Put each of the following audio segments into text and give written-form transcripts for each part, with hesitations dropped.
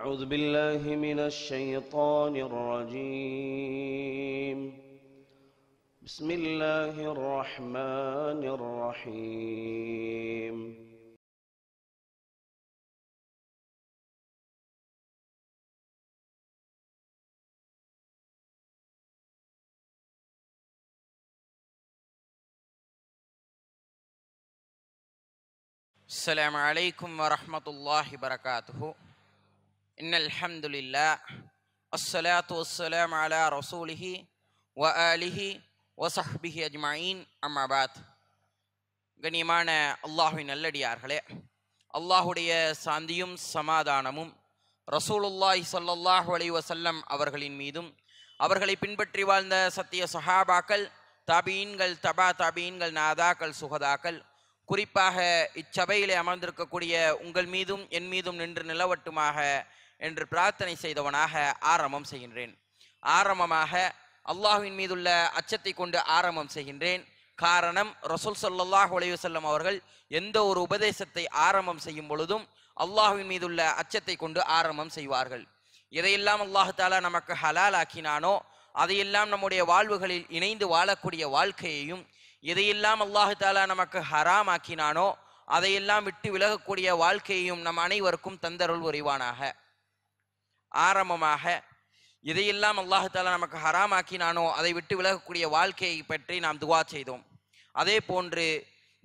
أعوذ بالله من الشيطان الرجيم. بسم الله الرحمن الرحيم. السلام عليكم ورحمة الله وبركاته. إن الحمد لله الصلاة والسلام على رسوله وآله وصحبه أجمعين أما بعد. கண்ணியமான அல்லாஹ்வின் நல்லடியார்களே, அல்லாஹுடைய சாந்தியும் சமாதானமும் ரசூலுல்லாஹி ஸல்லல்லாஹு அலைஹி வஸல்லம் அவர்களின் மீதும் அவர்களை பின்பற்றி வாழ்ந்த சத்திய சஹாபாக்கள், தாபீன்கள், தபா தாபீன்கள், நாதாக்கள், சுகதாக்கள், குறிப்பாக இச்சபையிலே அமர்ந்திருக்கக்கூடிய உங்கள் மீதும் என் மீதும் நின்று நிலவட்டுமாக என்று பிரார்த்தனை செய்தவனாக ஆரம்பம் செய்கின்றேன். ஆரம்பமாக அல்லாஹ்வின் மீதுள்ள அச்சத்தை கொண்டு ஆரம்பம் செய்கின்றேன். காரணம், ரசூல் ஸல்லல்லாஹு அலைஹி வஸல்லம் அவர்கள் எந்த ஒரு உபதேசத்தை ஆரம்பம் செய்யும் பொழுதும் அல்லாஹ்வின் மீதுள்ள அச்சத்தை கொண்டு ஆரம்பம் செய்வார்கள். எதையெல்லாம் அல்லாஹ் தஆலா நமக்கு ஹலால் ஆக்கினானோ அதையெல்லாம் நம்முடைய வாழ்வுகளில் இணைந்து வாழக்கூடிய வாழ்க்கையையும், எதையெல்லாம் அல்லாஹ் தஆலா நமக்கு ஹராம் ஆக்கினானோ அதையெல்லாம் விட்டு விலகக்கூடிய வாழ்க்கையையும் நம் அனைவருக்கும் தந்தருள் புரிவானாக. ஆரம்பமாக எதையெல்லாம் அல்லாஹ் தஆலா நமக்கு ஹராம் ஆக்கினானோ அதை விட்டு விலகக்கூடிய வாழ்க்கையை பற்றி நாம் துவா செய்தோம். அதே போன்று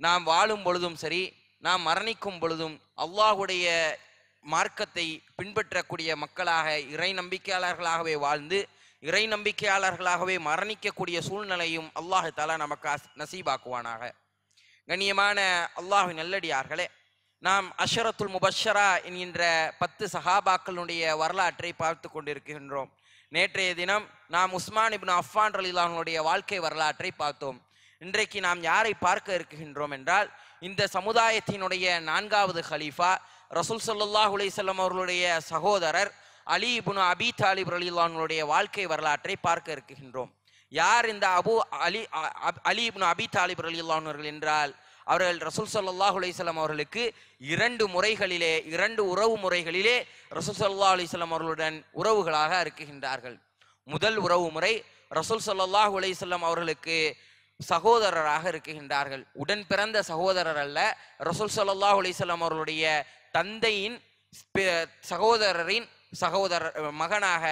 நாம் வாழும் பொழுதும் சரி, நாம் மரணிக்கும் பொழுதும் அல்லாஹுடைய மார்க்கத்தை பின்பற்றக்கூடிய மக்களாக, இறை நம்பிக்கையாளர்களாகவே வாழ்ந்து இறை நம்பிக்கையாளர்களாகவே மரணிக்கக்கூடிய சூழ்நிலையும் அல்லாஹ் தஆலா நமக்கு நசீபாக்குவானாக. கண்ணியமான அல்லாஹ்வின் நல்லடியார்களே, நாம் அஷரத்துல் முபஷரா என்கின்ற 10 சஹாபாக்களுடைய வரலாற்றை பார்த்து கொண்டிருக்கின்றோம். நேற்றைய தினம் நாம் உஸ்மான் இப்னு அஃபான் ரலியல்லாஹு அன்ஹுடைய வாழ்க்கை வரலாற்றை பார்த்தோம். இன்றைக்கு நாம் யாரை பார்க்க இருக்கின்றோம் என்றால், இந்த சமுதாயத்தினுடைய 4வது ஹலீஃபா ரசூல் ஸல்லல்லாஹு அலைஹி வஸல்லம் அவர்களுடைய சகோதரர் அலி இப்னு அபி தாலிப் ரலியல்லாஹு அன்ஹுடைய வாழ்க்கை வரலாற்றை பார்க்க இருக்கின்றோம். யார் இந்த அலி இப்னு அபி தாலிப் ரலியல்லாஹு அன்ஹு என்றால், அவர்கள் ரசூல் ஸல்லல்லாஹு அலைஹி வஸல்லம் அவர்களுக்கு 2 முறைகளிலே, 2 உறவு முறைகளிலே ரசூல் ஸல்லல்லாஹு அலைஹி வஸல்லம் அவர்களுடன் உறவுகளாக இருக்கின்றார்கள். முதல் உறவு முறை, ரசூல் ஸல்லல்லாஹு அலைஹி வஸல்லம் அவர்களுக்கு சகோதரராக இருக்கின்றார்கள். உடன் பிறந்த சகோதரர் அல்ல, ரசூல் ஸல்லல்லாஹு அலைஹி வஸல்லம் அவர்களுடைய தந்தையின் சகோதரரின் மகனாக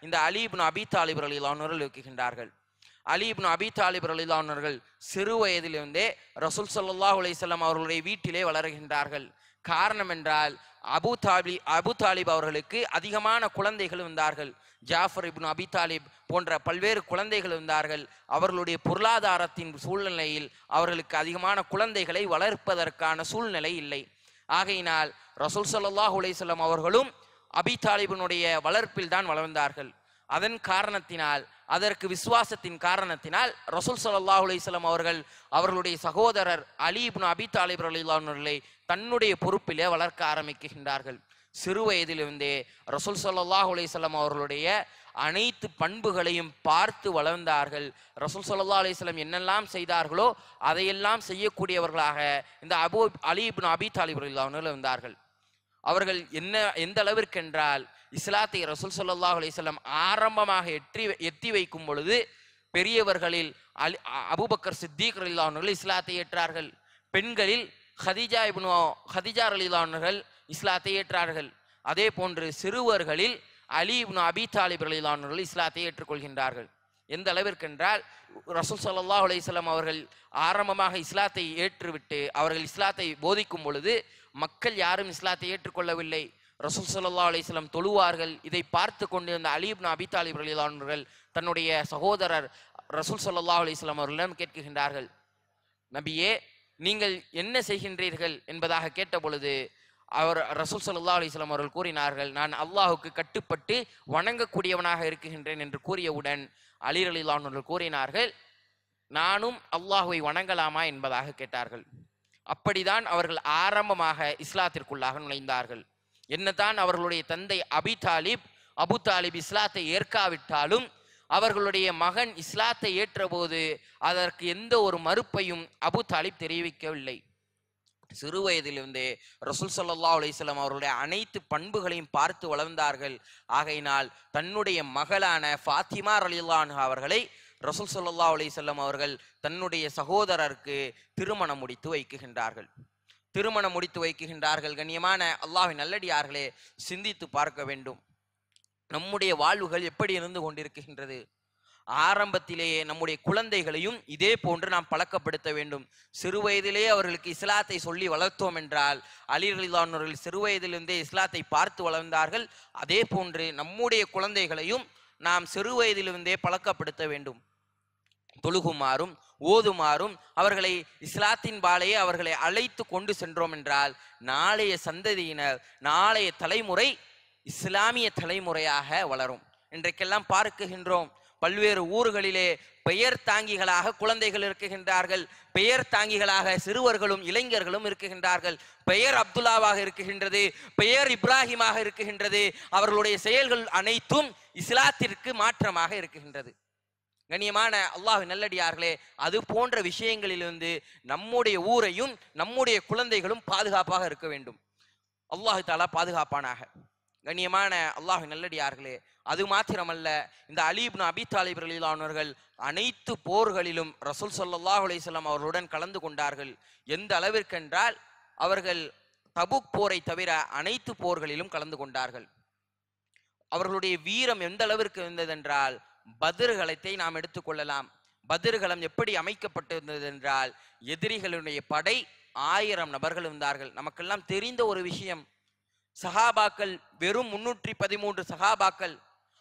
இந்த அலி இப்னு அபி தாலிப் ரலியல்லாஹு அன்ஹு இருக்கின்றார்கள். அலி இப்னு அபி தாலிப் ரலியல்லாஹு அன்ஹு சிறு வயதிலிருந்தே ரசூல் ஸல்லல்லாஹு அலைஹி வஸல்லம் அவர்களுடைய வீட்டிலே வளர்கின்றார்கள். காரணம் என்றால், அபு தாலிப் அவர்களுக்கு அதிகமான குழந்தைகள் இருந்தார்கள். ஜாஃபர் இப்னு அபி தாலிப் போன்ற பல்வேறு குழந்தைகள் இருந்தார்கள். அவர்களுடைய பொருளாதாரத்தின் சூழ்நிலையில் அவர்களுக்கு அதிகமான குழந்தைகளை வளர்ப்பதற்கான சூழ்நிலை இல்லை. ஆகையினால் ரசூல் ஸல்லல்லாஹு அலைஹி வஸல்லம் அவர்களும் அபி தாலிபினுடைய வளர்ப்பில் தான் வளர்ந்தார்கள். அதன் காரணத்தினால், அதற்கு விசுவாசத்தின் காரணத்தினால் ரசூல் ஸல்லல்லாஹு அலைஹி வஸல்லம் அவர்கள் அவர்களுடைய சகோதரர் அலி இப்னு அபி தாலிப் ரலியல்லாஹு அன்ஹு தன்னுடைய பொறுப்பிலே வளர்க்க ஆரம்பிக்கின்றார்கள். சிறு வயதிலிருந்தே ரசூல் ஸல்லல்லாஹு அலைஹி வஸல்லம் அவர்களுடைய அனைத்து பண்புகளையும் பார்த்து வளர்ந்தார்கள். ரசூல் ஸல்லல்லாஹு அலைஹி வஸல்லம் என்னெல்லாம் செய்தார்களோ அதையெல்லாம் செய்யக்கூடியவர்களாக இந்த அலி இப்னு அபி தாலிப் ரலியல்லாஹு அன்ஹு இருந்தார்கள். அவர்கள் எந்த அளவிற்கு என்றால், இஸ்லாத்தை ரசூல் ஸல்லல்லாஹு அலைஹி வஸல்லம் ஆரம்பமாக எத்தி வைக்கும் பொழுது பெரியவர்களில் அபூபக்கர் சித்தீக் ரலியல்லாஹு அன்ஹு இஸ்லாத்தை ஏற்றார்கள். பெண்களில் ஹதீஜா ரலியல்லாஹு அன்ஹு இஸ்லாத்தை ஏற்றார்கள். அதே போன்று சிறுவர்களில் அலி இப்னு அபி தாலிப் ரலியல்லாஹு அன்ஹு இஸ்லாத்தை ஏற்றுக்கொள்கின்றார்கள். எந்த அளவிற்கு என்றால், ரசூல் ஸல்லல்லாஹு அலைஹி வஸல்லம் அவர்கள் ஆரம்பமாக இஸ்லாத்தை ஏற்றுவிட்டு அவர்கள் இஸ்லாத்தை போதிக்கும் பொழுது மக்கள் யாரும் இஸ்லாத்தை ஏற்றுக்கொள்ளவில்லை. ரசூல் ஸல்லல்லாஹு அலைஹி வஸல்லம் தொழுவார்கள். இதை பார்த்து கொண்டிருந்த அலி இப்னு அபி தாலிப் ரலியல்லாஹு அன்ஹு தன்னுடைய சகோதரர் ரசூல் ஸல்லல்லாஹு அலைஹி வஸல்லம் அவர்களிடம் கேட்கின்றார்கள், நபியே, நீங்கள் என்ன செய்கின்றீர்கள் என்பதாக கேட்ட பொழுது ரசூல் ஸல்லல்லாஹு அலைஹி வஸல்லம் அவர்கள் கூறினார்கள், நான் அல்லாஹுக்கு கட்டுப்பட்டு வணங்கக்கூடியவனாக இருக்கின்றேன் என்று கூறியவுடன் அலி ரலியல்லாஹு அன்ஹு கூறினார்கள், நானும் அல்லாஹுவை வணங்கலாமா என்பதாக கேட்டார்கள். அப்படிதான் அவர்கள் ஆரம்பமாக இஸ்லாத்திற்குள்ளாக நுழைந்தார்கள். என்னதான் அவர்களுடைய தந்தை அபு தாலிப் இஸ்லாத்தை ஏற்காவிட்டாலும் அவர்களுடைய மகன் இஸ்லாத்தை ஏற்ற போது அதற்கு எந்த ஒரு மறுப்பையும் அபு தாலிப் தெரிவிக்கவில்லை. சிறு வயதிலிருந்தே ரசூல் ஸல்லல்லாஹு அலைஹி வஸல்லம் அவர்களுடைய அனைத்து பண்புகளையும் பார்த்து வளர்ந்தார்கள். ஆகையினால் தன்னுடைய மகளான ஃபாத்திமா ரலியல்லாஹு அன்ஹா அவர்களை ரசூல் ஸல்லல்லாஹு அலைஹி வஸல்லம் அவர்கள் தன்னுடைய சகோதரருக்கு திருமணம் முடித்து வைக்குகின்றார்கள். கண்ணியமான அல்லாஹ்வின் நல்லடியார்களே, சிந்தித்து பார்க்க வேண்டும். நம்முடைய வாழ்வுகள் எப்படி இருந்து கொண்டிருக்கின்றது? ஆரம்பத்திலேயே நம்முடைய குழந்தைகளையும் இதே போன்று நாம் பழக்கப்படுத்த வேண்டும். சிறு வயதிலேயே அவர்களுக்கு இஸ்லாத்தை சொல்லி வளர்த்தோம் என்றால், அலி ரலியல்லாஹு அன்ஹு அவர்கள் சிறு வயதிலிருந்தே இஸ்லாத்தை பார்த்து வளர்ந்தார்கள். அதே போன்று நம்முடைய குழந்தைகளையும் நாம் சிறு வயதிலிருந்தே பழக்கப்படுத்த வேண்டும். தொழுகுமாறும் ஓதுமாறும் அவர்களை இஸ்லாத்தின் பாலையே அவர்களை அழைத்து கொண்டு சென்றோம் என்றால், நாளைய சந்ததியினர், நாளைய தலைமுறை இஸ்லாமிய தலைமுறையாக வளரும். இன்றைக்கெல்லாம் பார்க்குகின்றோம், பல்வேறு ஊர்களிலே பெயர் தாங்கிகளாக குழந்தைகள் இருக்குகின்றார்கள், பெயர் தாங்கிகளாக சிறுவர்களும் இளைஞர்களும் இருக்குகின்றார்கள். பெயர் அப்துல்லாவாக இருக்குகின்றது, பெயர் இப்ராஹிமாக இருக்குகின்றது. அவர்களுடைய செயல்கள் அனைத்தும் இஸ்லாத்திற்கு மாற்றமாக இருக்குகின்றது. கண்ணியமான அல்லாஹ்வின் நல்லடியார்களே, அது போன்ற விஷயங்களிலிருந்து நம்முடைய ஊரையும் நம்முடைய குழந்தைகளும் பாதுகாப்பாக இருக்க வேண்டும். அல்லாஹ் தஆலா பாதுகாப்பானாக. கண்ணியமான அல்லாஹ்வின் நல்லடியார்களே, அது மாத்திரமல்ல, இந்த அலி இப்னு அபி தாலிப் ரலியல்லாஹு அன்ஹு அவர்கள் அனைத்து போர்களிலும் ரசூல் ஸல்லல்லாஹு அலைஹி வஸல்லம் அவர்களுடன் கலந்து கொண்டார்கள். எந்த அளவிற்கென்றால், அவர்கள் தபுக் போரை தவிர அனைத்து போர்களிலும் கலந்து கொண்டார்கள். அவர்களுடைய வீரம் எந்த அளவிற்கு இருந்ததென்றால், பத்ர் களத்தை நாம் எடுத்துக்கொள்ளலாம். பத்ர் களம் எப்படி அமைக்கப்பட்டிருந்தது என்றால், எதிரிகளுடைய படை 1000 நபர்கள் இருந்தார்கள். நமக்கெல்லாம் தெரிந்த ஒரு விஷயம், சஹாபாக்கள் வெறும் 313 சஹாபாக்கள்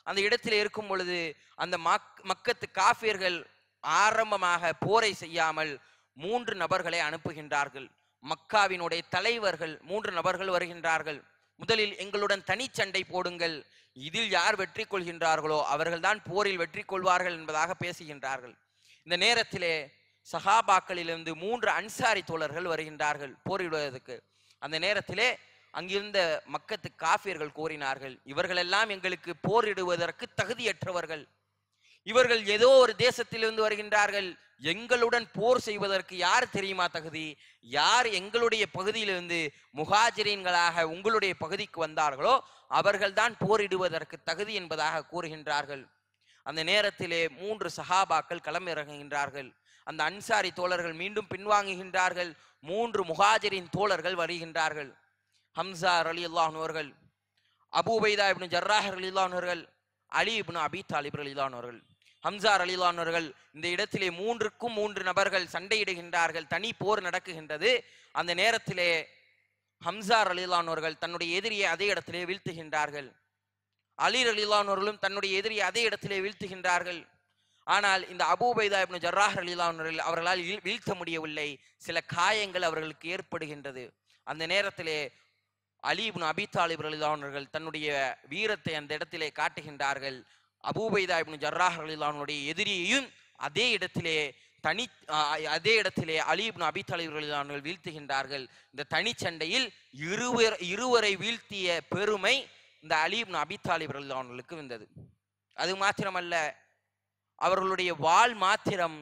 அந்த இடத்தில் இருக்கும் பொழுது, அந்த மக்கத்து காஃபியர்கள் ஆரம்பமாக போரை செய்யாமல் 3 நபர்களை அனுப்புகின்றார்கள். மக்காவினுடைய தலைவர்கள் 3 நபர்கள் வருகின்றார்கள். முதலில் எங்களுடன் தனிச்சண்டை போடுங்கள், இதில் யார் வெற்றி கொள்கின்றார்களோ அவர்கள்தான் போரில் வெற்றி கொள்வார்கள் என்பதாக பேசுகின்றார்கள். இந்த நேரத்திலே சஹாபாக்களிலிருந்து 3 அன்சாரி தோழர்கள் வருகின்றார்கள் போரிடுவதற்கு. அந்த நேரத்திலே அங்கிருந்த மக்கத்து காஃபியர்கள் கூறினார்கள், இவர்களெல்லாம் எங்களுக்கு போரிடுவதற்கு தகுதியற்றவர்கள், இவர்கள் ஏதோ ஒரு தேசத்திலிருந்து வருகின்றார்கள், எங்களுடன் போர் செய்வதற்கு யார் தெரியுமா தகுதி? யார் எங்களுடைய பகுதியிலிருந்து முஹாஜிரீன்களாக உங்களுடைய பகுதிக்கு வந்தார்களோ அவர்கள்தான் போரிடுவதற்கு தகுதி என்பதாக கூறுகின்றார்கள். அந்த நேரத்திலே 3 சஹாபாக்கள் களமிறங்குகின்றார்கள். அந்த அன்சாரி தோழர்கள் மீண்டும் பின்வாங்குகின்றார்கள். 3 முஹாஜிரின் தோழர்கள் வருகின்றார்கள். ஹம்சா ரலியல்லாஹு அன்ஹு அவர்கள், அபூ உபைதா இப்னு ஜர்ராஹ் ரலியல்லாஹு அன்ஹு அவர்கள், அலி இப்னு அபி தாலிப் ரலியல்லாஹு அன்ஹு அவர்கள். ஹம்சா ரலியல்லாஹு அன்ஹு அவர்கள் இந்த இடத்திலே 3 நபர்கள் சண்டையிடுகின்றார்கள். தனி போர் நடக்குகின்றது. அந்த நேரத்திலே ஹம்சா ரலியல்லாஹு அன்ஹு அவர்கள் தன்னுடைய எதிரியை அதே இடத்திலே வீழ்த்துகின்றார்கள். அலி ரலியல்லாஹு அன்ஹு அவர்களும் தன்னுடைய எதிரியை அதே இடத்திலே வீழ்த்துகின்றார்கள். ஆனால் இந்த அபூ உபைதா இப்னு ஜர்ராஹ் ரலியல்லாஹு அன்ஹு அவர்களால் வீழ்த்த முடியவில்லை. சில காயங்கள் அவர்களுக்கு ஏற்படுகின்றது. அந்த நேரத்திலே அலி இப்னு அபி தாலிப் ரலியல்லாஹு அன்ஹு அவர்கள் தன்னுடைய வீரத்தை அந்த இடத்திலே காட்டுகின்றார்கள். அபூ உபைதா இப்னு ஜர்ராஹ் ரலியல்லாஹு அன்ஹுடைய எதிரியையும் அதே இடத்திலே அலி இப்னு அபி தாலிப் ரலியல்லாஹு அன்ஹு வீழ்த்துகின்றார்கள். இந்த தனிச்சண்டையில் இருவரை வீழ்த்திய பெருமை இந்த அலி இப்னு அபி தாலிப் ரலியல்லாஹு அன்ஹுவுக்கு வந்தது. அது மாத்திரமல்ல, அவர்களுடைய வாள் மாத்திரம்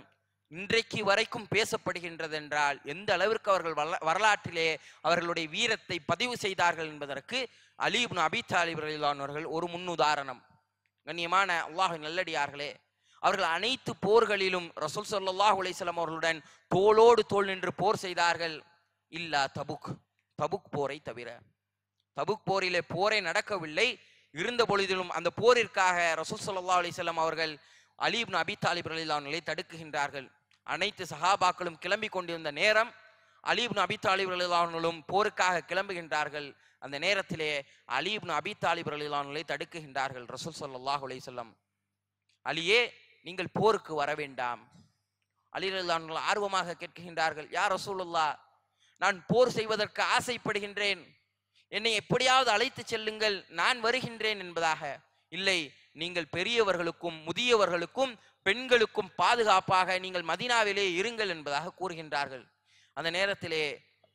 இன்றைக்கு வரைக்கும் பேசப்படுகின்றது என்றால், எந்த அளவிற்கு அவர்கள் வரலாற்றிலே அவர்களுடைய வீரத்தை பதிவு செய்தார்கள் என்பதற்கு அலி இப்னு அபி தாலிப் ரலியல்லாஹு அன்ஹு அவர்கள் ஒரு முன்னுதாரணம். கண்ணியமான அல்லாஹ்வின் நல்லடியார்களே, அவர்கள் அனைத்து போர்களிலும் ரசூல் ஸல்லல்லாஹு அலைஹி வஸல்லம் அவர்களுடன் தோளோடு தோள் நின்று போர் செய்தார்கள். இல்லா தபுக் போரை தவிர. தபுக் போரிலே போரே நடக்கவில்லை. இருந்த பொழுதிலும் அந்த போரிற்காக ரசூல் ஸல்லல்லாஹு அலைஹி வஸல்லம் அவர்கள் அலி இப்னு அபி தாலிப் ரலியல்லாஹு அன்ஹு தடுக்குகின்றார்கள். அனைத்து சஹாபாக்களும் கிளம்பி கொண்டிருந்த நேரம் அலி இப்னு அபி தாலிப் ரலியல்லாஹு அன்ஹு போருக்காக கிளம்புகின்றார்கள். அந்த நேரத்திலே அலி இப்னு அபி தாலிப் ரலியல்லாஹு அன்ஹு தடுக்குகின்றார்கள். ரசூல் ஸல்லல்லாஹு அலைஹி வஸல்லம், அலியே, நீங்கள் போருக்கு வர வேண்டாம். அலி ரலியல்லாஹு அன்ஹு ஆர்வமாக கேட்கின்றார்கள், யா ரசூலுல்லாஹ், நான் போர் செய்வதற்கு ஆசைப்படுகின்றேன், என்னை எப்படியாவது அழைத்து செல்லுங்கள், நான் வருகின்றேன் என்பதாக. இல்லை, நீங்கள் பெரியவர்களுக்கும் முதியவர்களுக்கும் பெண்களுக்கும் பாதுகாப்பாக நீங்கள் மதீனாவிலே இருங்கள் என்பதாக கூறுகின்றார்கள். அந்த நேரத்திலே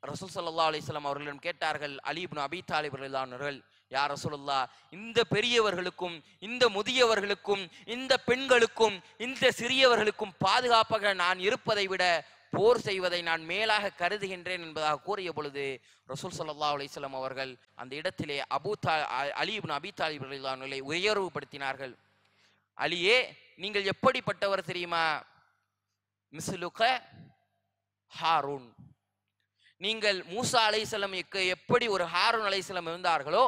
ரசூல் ஸல்லல்லாஹு அலைஹி வஸல்லம் அவர்களிடம் கேட்டார்கள் அலி இப்னு அபி தாலிப் ரலியல்லாஹு அன்ஹு அவர்கள், யா ரசூலுல்லாஹ், இந்த பெரியவர்களுக்கும் இந்த முதியவர்களுக்கும் இந்த பெண்களுக்கும் இந்த சிறியவர்களுக்கும் பாதுகாப்பாக நான் இருப்பதை விட போர் செய்வதை நான் மேலாக கருதுகின்றேன் என்பதாக கூறிய பொழுது ரசூல் ஸல்லல்லாஹு அலைஹி வஸல்லம் அவர்கள் அந்த இடத்திலே அலி இப்னு அபீ தாலிப் ரலியல்லாஹு அன்ஹு உயர்வுபடுத்தினார்கள். அலியே, நீங்கள் எப்படிப்பட்டவர் தெரியுமா? மிஸ்லுக ஹாரூன், நீங்கள் மூசா அலைஹிஸ்ஸலாமுக்கு எப்படி ஒரு ஹாரூன் அலைஹிஸ்ஸலாம் இருந்தார்களோ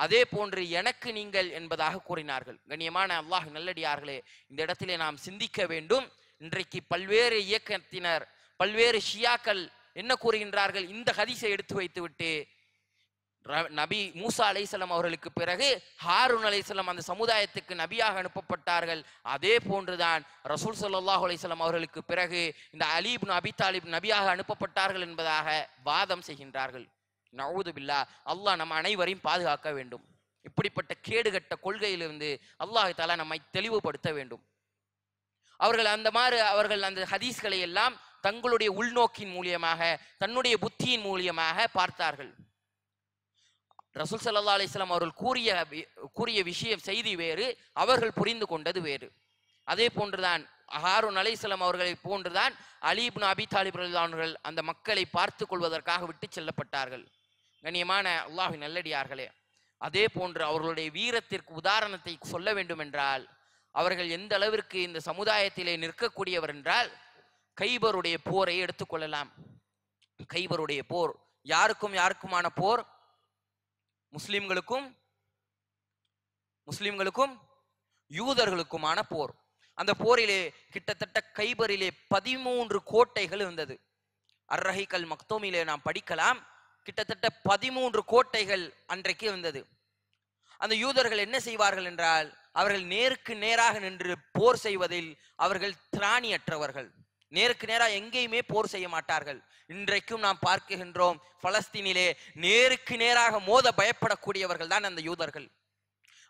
அதே போன்று எனக்கு நீங்கள் என்பதாக கூறினார்கள். கண்ணியமான அல்லாஹ் நல்லடியார்களே, இந்த இடத்திலே நாம் சிந்திக்க வேண்டும். இன்றைக்கு பல்வேறு இயக்கத்தினர், பல்வேறு ஷியாக்கள் என்ன கூறுகின்றார்கள்? இந்த ஹதீஸை எடுத்து வைத்துவிட்டு நபி மூசா அலைஹிஸ்ஸலாம் அவர்களுக்கு பிறகு ஹாரூன் அலைஹிஸ்ஸலாம் அந்த சமுதாயத்துக்கு நபியாக அனுப்பப்பட்டார்கள், அதே போன்றுதான் ரசூல் ஸல்லல்லாஹு அலைஹி வஸல்லம் அவர்களுக்கு பிறகு இந்த அலி இப்னு அபீ தாலிப் நபியாக அனுப்பப்பட்டார்கள் என்பதாக வாதம் செய்கின்றார்கள். நஊது பில்லாஹ். அல்லாஹ் நம் அனைவரையும் பாதுகாக்க வேண்டும். இப்படிப்பட்ட கேடுகட்ட கொள்கையிலிருந்து அல்லாஹ் தஆலா நம்மை தெளிவுபடுத்த வேண்டும். அவர்கள் அந்த ஹதீஸ்களை எல்லாம் தங்களுடைய உள்நோக்கின் மூலியமாக, தன்னுடைய புத்தியின் மூலியமாக பார்த்தார்கள். ரசூல் ஸல்லல்லாஹு அலைஹி வஸல்லம் அவர்கள் கூறிய விஷயம், செய்தி வேறு, அவர்கள் புரிந்து கொண்டது வேறு. அதே போன்றுதான் ஹாரூன் அலைஹிஸ்ஸலாம் அவர்களை போன்றுதான் அலி இப்னு அபீ தாலிப் ரலியல்லாஹு அன்ஹு அந்த மக்களை பார்த்து கொள்வதற்காக விட்டு செல்லப்பட்டார்கள். கண்ணியமான அல்லாஹ்வின் நல்லடியார்களே, அதே போன்று அவர்களுடைய வீரத்திற்கு உதாரணத்தை சொல்ல வேண்டும் என்றால், அவர்கள் எந்த அளவிற்கு இந்த சமுதாயத்திலே நிற்கக்கூடியவர் என்றால், கைபருடைய போரை எடுத்துக்கொள்ளலாம். கைபருடைய போர் யாருக்குமான போர்? முஸ்லிம்களுக்கும் யூதர்களுக்குமான போர். அந்த போரிலே கிட்டத்தட்ட கைபரிலே 13 கோட்டைகள் இருந்தது. அர்-ரஹீக் மக்தூமிலே நாம் படிக்கலாம். கிட்டத்தட்ட 13 கோட்டைகள் அன்றைக்கு இருந்தது. அந்த யூதர்கள் என்ன செய்வார்கள் என்றால், அவர்கள் நேருக்கு நேராக நின்று போர் செய்வதில் அவர்கள் திராணியற்றவர்கள். நேருக்கு நேராக எங்கேயுமே போர் செய்ய மாட்டார்கள். இன்றைக்கும் நாம் பார்க்கின்றோம், பலஸ்தீனிலே நேருக்கு நேராக மோத பயப்படக்கூடியவர்கள் தான் அந்த யூதர்கள்.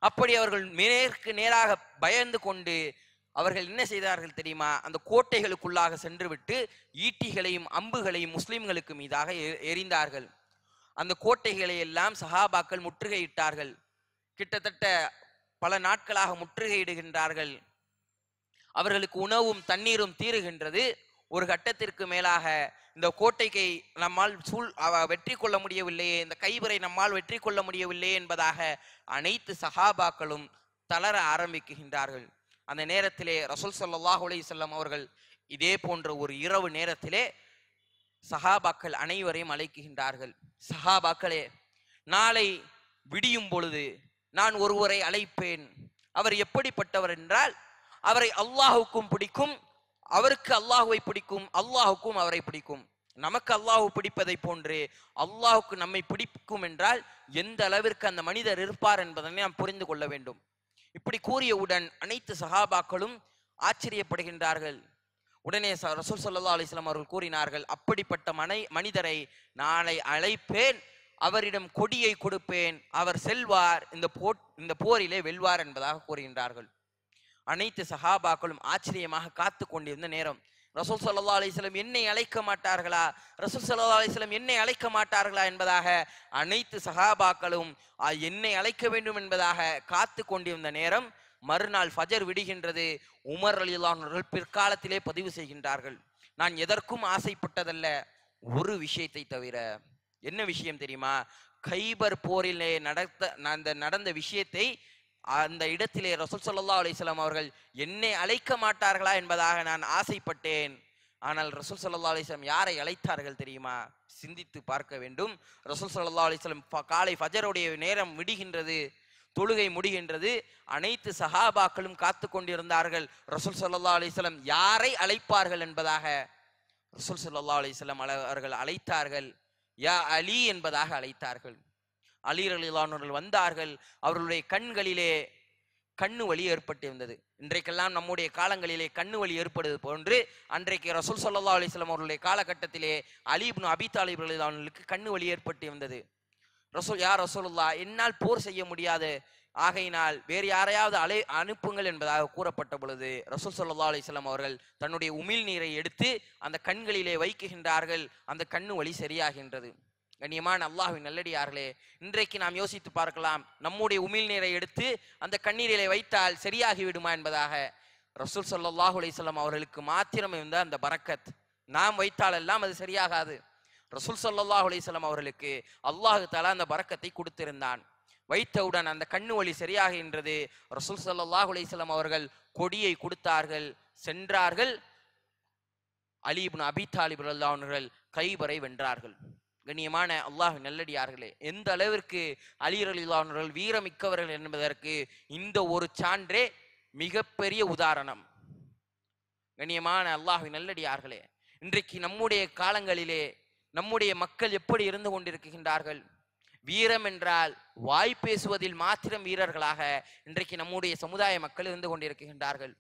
அப்படி அவர்கள் நேருக்கு நேராக பயந்து கொண்டு அவர்கள் என்ன செய்தார்கள் தெரியுமா? அந்த கோட்டைகளுக்குள்ளாக சென்று விட்டு ஈட்டிகளையும் அம்புகளையும் முஸ்லிம்களுக்கு மீதாக எறிந்தார்கள். அந்த கோட்டைகளை எல்லாம் சஹாபாக்கள் முற்றுகையிட்டார்கள். கிட்டத்தட்ட பல நாட்களாக முற்றுகையிடுகின்றார்கள். அவர்களுக்கு உணவும் தண்ணீரும் தீருகின்றது. ஒரு கட்டத்திற்கு மேலாக இந்த கோட்டையை நம்மால் வெற்றி கொள்ள முடியவில்லையே, இந்த கைபரை நம்மால் வெற்றி கொள்ள முடியவில்லையே என்பதாக அனைத்து சஹாபாக்களும் தளர ஆரம்பிக்கின்றார்கள். அந்த நேரத்திலே ரசூல் ஸல்லல்லாஹு அலைஹி வஸல்லம் அவர்கள் இதே போன்ற ஒரு இரவு நேரத்திலே சஹாபாக்கள் அனைவரையும் அழைக்கின்றார்கள். சஹாபாக்களே, நாளை விடியும் பொழுது நான் ஒருவரை அழைப்பேன். அவர் எப்படிப்பட்டவர் என்றால், அவரை அல்லாஹுக்கும் பிடிக்கும், அவருக்கு அல்லாஹுவை பிடிக்கும், அல்லாஹுக்கும் அவரை பிடிக்கும். நமக்கு அல்லாஹு பிடிப்பதை போன்று அல்லாஹுக்கு நம்மை பிடிக்கும் என்றால் எந்த அளவிற்கு அந்த மனிதர் இருப்பார் என்பதை நாம் புரிந்து கொள்ள வேண்டும். இப்படி கூறியவுடன் அனைத்து சஹாபாக்களும் ஆச்சரியப்படுகின்றார்கள். உடனே ரசூல் ஸல்லல்லாஹு அலைஹி வஸல்லம் அவர்கள் கூறினார்கள், அப்படிப்பட்ட மனிதரை நாளை அழைப்பேன், அவரிடம் கொடியை கொடுப்பேன், அவர் செல்வார், இந்த போரிலே வெல்வார் என்பதாக கூறுகின்றார்கள். அனைத்து சஹாபாக்களும் ஆச்சரியமாக காத்து கொண்டிருந்த நேரம், ரசூல் ஸல்லல்லாஹு அலைஹி வஸல்லம் என்னை அழைக்க மாட்டார்களா, ரசூல் ஸல்லல்லாஹு அலைஹி வஸல்லம் என்னை அழைக்க மாட்டார்களா என்பதாக அனைத்து சஹாபாக்களும் என்னை அழைக்க வேண்டும் என்பதாக காத்து கொண்டிருந்த நேரம், மறுநாள் ஃபஜர் விடுகின்றது. உமர் ரலியல்லாஹு அன்ஹு அவர்கள் பிற்காலத்திலே பதிவு செய்கின்றார்கள், நான் எதற்கும் ஆசைப்பட்டதல்ல, ஒரு விஷயத்தை தவிர. என்ன விஷயம் தெரியுமா? கைபர் போரிலே நடந்த விஷயத்தை அந்த இடத்திலே ரசூல் ஸல்லல்லாஹு அலைஹி வஸல்லம் அவர்கள் என்னை அழைக்க மாட்டார்களா என்பதாக நான் ஆசைப்பட்டேன். ஆனால் ரசூல் ஸல்லல்லாஹு அலைஹி வஸல்லம் யாரை அழைத்தார்கள் தெரியுமா? சிந்தித்து பார்க்க வேண்டும். ரசூல் ஸல்லல்லாஹு அலைஹி வஸல்லம் காலை ஃபஜருடைய நேரம் விடுகின்றது, தொழுகை முடிகின்றது. அனைத்து சஹாபாக்களும் காத்து கொண்டிருந்தார்கள் ரசூல் ஸல்லல்லாஹு அலைஹி வஸல்லம் யாரை அழைப்பார்கள் என்பதாக. ரசூல் ஸல்லல்லாஹு அலைஹி வஸல்லம் அவர்கள் அழைத்தார்கள், யா அலி என்பதாக அழைத்தார்கள். அலி ரலியல்லாஹு அன்ஹு வந்தார்கள். அவர்களுடைய கண்களிலே கண்ணு வலி ஏற்பட்டிருந்தது. இன்றைக்கெல்லாம் நம்முடைய காலங்களிலே கண்ணு வலி ஏற்படுவது போன்று அன்றைக்கு ரசூல் ஸல்லல்லாஹு அலைஹி வஸல்லம் அவர்களுடைய காலகட்டத்திலே அலி இப்னு அபீ தாலிப் ரலியல்லாஹு அன்ஹுவுக்கு கண்ணு வலி ஏற்பட்டிருந்தது. யா ரசூலுல்லாஹ், என்னால் போர் செய்ய முடியாது, ஆகையினால் வேறு யாரையாவது அனுப்புங்கள் என்பதாக கூறப்பட்ட பொழுது ரசூல் ஸல்லல்லாஹு அலைஹி வஸல்லம் அவர்கள் தன்னுடைய உமிழ் நீரை எடுத்து அந்த கண்களிலே வைக்குகின்றார்கள். அந்த கண்ணு வலி சரியாகின்றது. கண்ணியமான அல்லாஹ்வின் நல்லடியார்களே, இன்றைக்கு நாம் யோசித்து பார்க்கலாம், நம்முடைய உமிழ் நீரை எடுத்து அந்த கண்ணீரிலே வைத்தால் சரியாகி விடுமா என்பதாக. ரசூல் ஸல்லல்லாஹு அலைஹி வஸல்லம் அவர்களுக்கு மாத்திரம் இருந்த அந்த பரக்கத், நாம் வைத்தாலெல்லாம் அது சரியாகாது. ரசூல் ஸல்லல்லாஹு அலைஹி வஸல்லம் அவர்களுக்கு அல்லாஹ் தஆலா அந்த பரக்கத்தை கொடுத்திருந்தான். வைத்தவுடன் அந்த கண்ணு வலி சரியாகின்றது. ரசூல் ஸல்லல்லாஹு அலைஹி வஸல்லம் அவர்கள் கொடியை கொடுத்தார்கள், சென்றார்கள். அலி இப்னு அபீ தாலிப் ரலியல்லாஹு அன்ஹு அவர்கள் கைபரை வென்றார்கள். கண்ணியமான அல்லாஹ் நல்லடியார்களே, எந்த அளவிற்கு அலி ரலியல்லாஹு அன்ஹு அவர்கள் வீரமிக்கவர்கள் என்பதற்கு இந்த ஒரு சான்றே மிகப்பெரிய உதாரணம். கண்ணியமான அல்லாஹ் நல்லடியார்களே, இன்றைக்கு நம்முடைய காலங்களிலே நம்முடைய மக்கள் எப்படி இருந்து கொண்டிருக்கின்றார்கள்? வீரம் என்றால் வாய் பேசுவதில் மாத்திரம் வீரர்களாக இன்றைக்கு நம்முடைய சமுதாய மக்கள் இருந்து கொண்டிருக்கின்றார்கள்.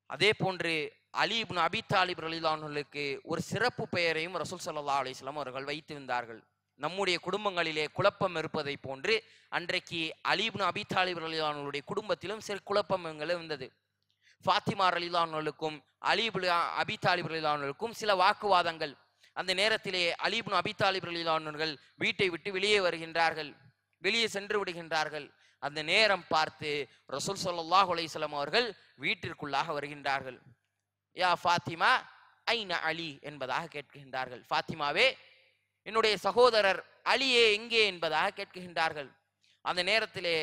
அதே போன்று அலி இப்னு அபீ தாலிப் ரலியல்லாஹு அன்ஹுவுக்கு ஒரு சிறப்பு பெயரையும் ரசூல் ஸல்லல்லாஹு அலைஹி வஸல்லம் அவர்கள் வைத்திருந்தார்கள். நம்முடைய குடும்பங்களிலே குழப்பம் இருப்பதை போன்று அன்றைக்கு அலி இப்னு அபீ தாலிப் ரலியல்லாஹு அன்ஹுவுடைய குடும்பத்திலும் சிறு குழப்பங்கள் இருந்தது. ஃபாத்திமா ரலியல்லாஹு அன்ஹுவுக்கும் அலி இப்னு அபீ தாலிப் ரலியல்லாஹு அன்ஹுவுக்கும் சில வாக்குவாதங்கள். அந்த நேரத்திலே அலி இப்னு அபீ தாலிப் ரலியல்லாஹு அன்ஹு வீட்டை விட்டு வெளியே வருகின்றார்கள், வெளியே சென்று விடுகின்றார்கள். அந்த நேரம் பார்த்து ரசூல் ஸல்லல்லாஹு அலைஹி வஸல்லம் அவர்கள் வீட்டிற்குள்ளாக வருகின்றார்கள். யா ஃபாத்திமா ஐன அலி என்பதாக கேட்கின்றார்கள். ஃபாத்திமாவே, என்னுடைய சகோதரர் அலியே எங்கே என்பதாக கேட்கின்றார்கள். அந்த நேரத்திலே